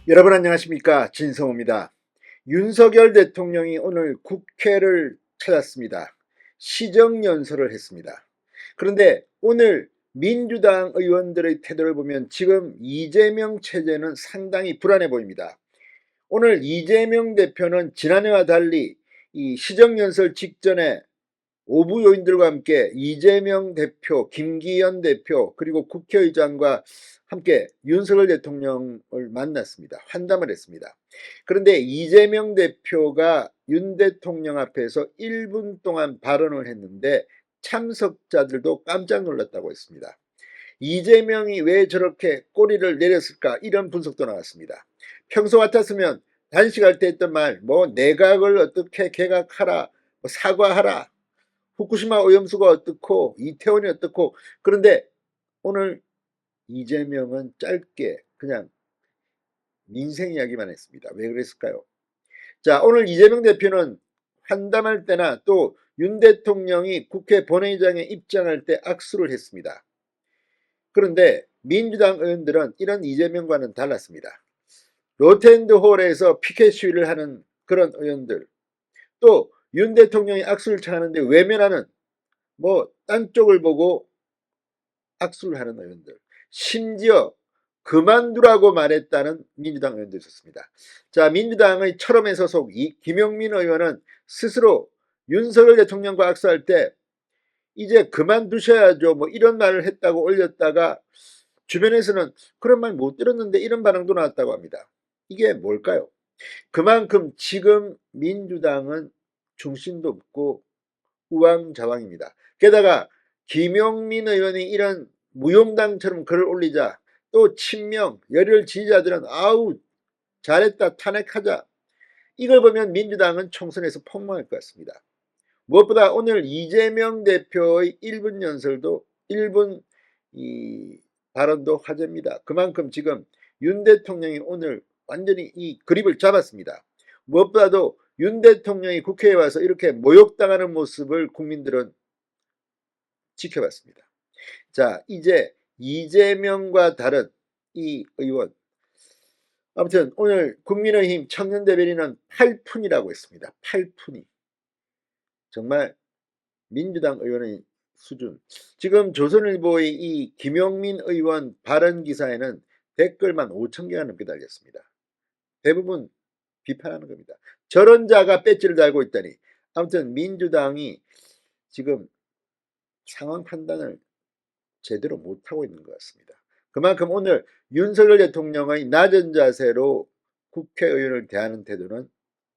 여러분 안녕하십니까, 진성호입니다. 윤석열 대통령이 오늘 국회를 찾았습니다. 시정연설을 했습니다. 그런데 오늘 민주당 의원들의 태도를 보면 지금 이재명 체제는 상당히 불안해 보입니다. 오늘 이재명 대표는 지난해와 달리 이 시정연설 직전에 오부 요인들과 함께 이재명 대표, 김기현 대표 그리고 국회의장과 함께 윤석열 대통령을 만났습니다. 환담을 했습니다. 그런데 이재명 대표가 윤 대통령 앞에서 1분 동안 발언을 했는데 참석자들도 깜짝 놀랐다고 했습니다. 이재명이 왜 저렇게 꼬리를 내렸을까, 이런 분석도 나왔습니다. 평소 같았으면 단식할 때 했던 말, 내각을 어떻게 개각하라, 사과하라, 후쿠시마 오염수가 어떻고 이태원이 어떻고. 그런데 오늘 이재명은 짧게 그냥 민생 이야기만 했습니다. 왜 그랬을까요? 자, 오늘 이재명 대표는 환담할 때나 또 윤 대통령이 국회 본회의장에 입장할 때 악수를 했습니다. 그런데 민주당 의원들은 이런 이재명과는 달랐습니다. 로텐드홀에서 피켓 시위를 하는 그런 의원들, 또 윤 대통령이 악수를 취하는데 외면하는 딴 쪽을 보고 악수를 하는 의원들, 심지어 그만두라고 말했다는 민주당 의원도 있었습니다. 자, 민주당의 철험의 소속 김용민 의원은 스스로 윤석열 대통령과 악수할 때 이제 그만두셔야죠, 이런 말을 했다고 올렸다가 주변에서는 그런 말 못 들었는데 이런 반응도 나왔다고 합니다. 이게 뭘까요? 그만큼 지금 민주당은 중심도 없고 우왕좌왕입니다. 게다가 김용민 의원이 이런 무용당처럼 글을 올리자 또 친명, 열혈 지지자들은 아우 잘했다, 탄핵하자. 이걸 보면 민주당은 총선에서 폭망할 것 같습니다. 무엇보다 오늘 이재명 대표의 1분 연설도 1분 이 발언도 화제입니다. 그만큼 지금 윤 대통령이 오늘 완전히 이 그립을 잡았습니다. 무엇보다도 윤 대통령이 국회에 와서 이렇게 모욕당하는 모습을 국민들은 지켜봤습니다. 자, 이제 이재명과 다른 이 의원, 아무튼 오늘 국민의힘 청년대변인은 8푼이라고 했습니다. 8푼이. 정말 민주당 의원의 수준. 지금 조선일보의 이 김용민 의원 발언 기사에는 댓글만 5,000개가 넘게 달렸습니다. 대부분 비판하는 겁니다. 저런 자가 배지를 달고 있다니. 아무튼 민주당이 지금 상황 판단을 제대로 못하고 있는 것 같습니다. 그만큼 오늘 윤석열 대통령의 낮은 자세로 국회의원을 대하는 태도는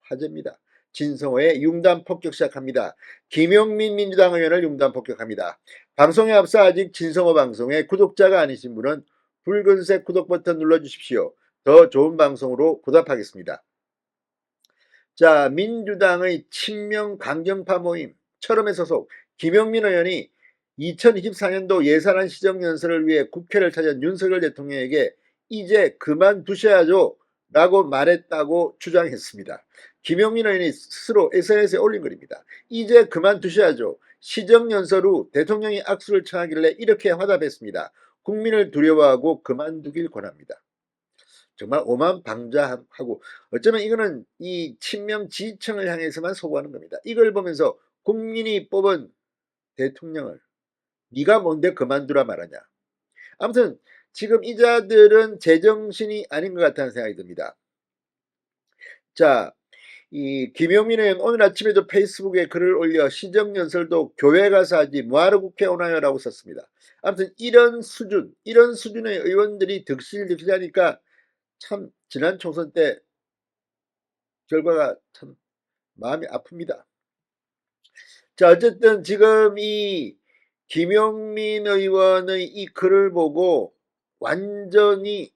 화제입니다. 진성호의 융단 폭격 시작합니다. 김용민 민주당 의원을 융단 폭격합니다. 방송에 앞서 아직 진성호 방송의 구독자가 아니신 분은 붉은색 구독 버튼 눌러주십시오. 더 좋은 방송으로 보답하겠습니다. 자, 민주당의 친명 강경파 모임 철험의 소속 김용민 의원이 2024년도 예산안 시정연설을 위해 국회를 찾은 윤석열 대통령에게 이제 그만두셔야죠 라고 말했다고 주장했습니다. 김용민 의원이 스스로 SNS에 올린 글입니다. 이제 그만두셔야죠. 시정연설 후 대통령이 악수를 청하길래 이렇게 화답했습니다. 국민을 두려워하고 그만두길 권합니다. 정말 오만방자하고, 어쩌면 이거는 이 친명 지지층을 향해서만 소구하는 겁니다. 이걸 보면서 국민이 뽑은 대통령을 네가 뭔데 그만두라 말하냐. 아무튼 지금 이 자들은 제정신이 아닌 것 같다는 생각이 듭니다. 자, 이 김용민 의원 오늘 아침에도 페이스북에 글을 올려 시정연설도 교회 가서 하지 뭐하러 국회 오나요 라고 썼습니다. 아무튼 이런 수준의 의원들이 득실득실하니까 참 지난 총선 때 결과가 참 마음이 아픕니다. 자, 어쨌든 지금 이 김용민 의원의 이 글을 보고 완전히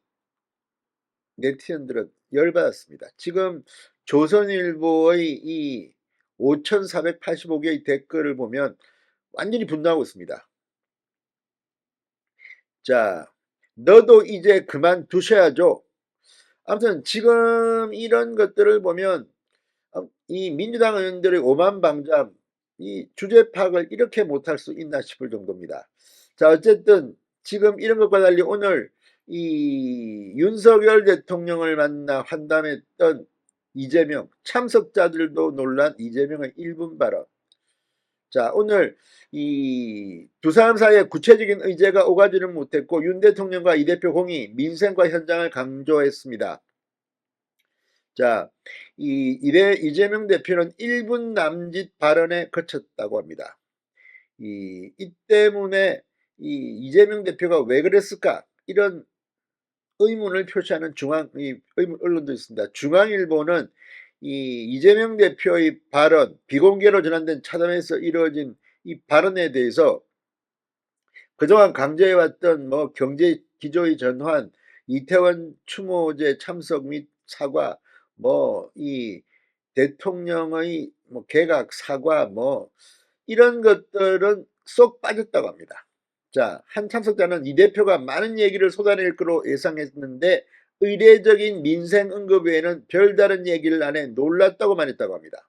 네티즌들은 열받았습니다. 지금 조선일보의 이 5,485개의 댓글을 보면 완전히 분노하고 있습니다. 자, 너도 이제 그만두셔야죠. 아무튼 지금 이런 것들을 보면 이 민주당 의원들의 오만방자, 이 주제 파악을 이렇게 못할 수 있나 싶을 정도입니다. 자, 어쨌든 지금 이런 것과 달리 오늘 이 윤석열 대통령을 만나 환담했던 이재명 참석자들도 놀란 이재명의 1분 발언. 자, 오늘 이 두 사람 사이에 구체적인 의제가 오가지는 못했고 윤 대통령과 이 대표 공이 민생과 현장을 강조했습니다. 자, 이재명 대표는 1분 남짓 발언에 그쳤다고 합니다. 이 때문에 이재명 대표가 왜 그랬을까? 이런 의문을 표시하는 의문 언론도 있습니다. 중앙일보는 이재명 대표의 발언, 비공개로 전환된 차담에서 이루어진 이 발언에 대해서 그동안 강조해왔던 뭐 경제 기조의 전환, 이태원 추모제 참석 및 사과, 뭐 이 대통령의 뭐 개각 사과 뭐 이런 것들은 쏙 빠졌다고 합니다. 자, 한 참석자는 이 대표가 많은 얘기를 쏟아낼 거로 예상했는데 의례적인 민생 언급 외에는 별다른 얘기를 안 해 놀랐다고 말했다고 합니다.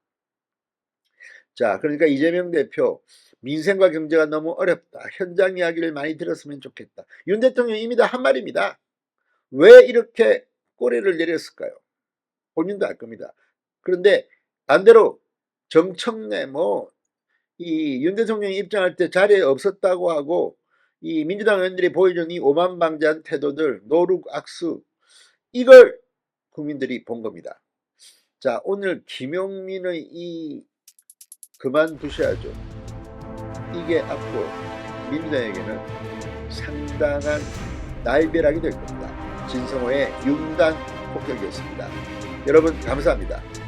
자, 그러니까 이재명 대표 민생과 경제가 너무 어렵다. 현장 이야기를 많이 들었으면 좋겠다. 윤 대통령이 이미 다 한 말입니다. 왜 이렇게 꼬리를 내렸을까요? 본인도 알 겁니다. 그런데 반대로 정청래 이 윤 대통령이 입장할 때 자리에 없었다고 하고 이 민주당 의원들이 보여준 이 오만방자한 태도들, 노룩 악수, 이걸 국민들이 본 겁니다. 자, 오늘 김용민의 그만두셔야죠. 이게 앞으로 민주당에게는 상당한 날벼락이 될 겁니다. 진성호의 융단 폭격이었습니다. 여러분 감사합니다.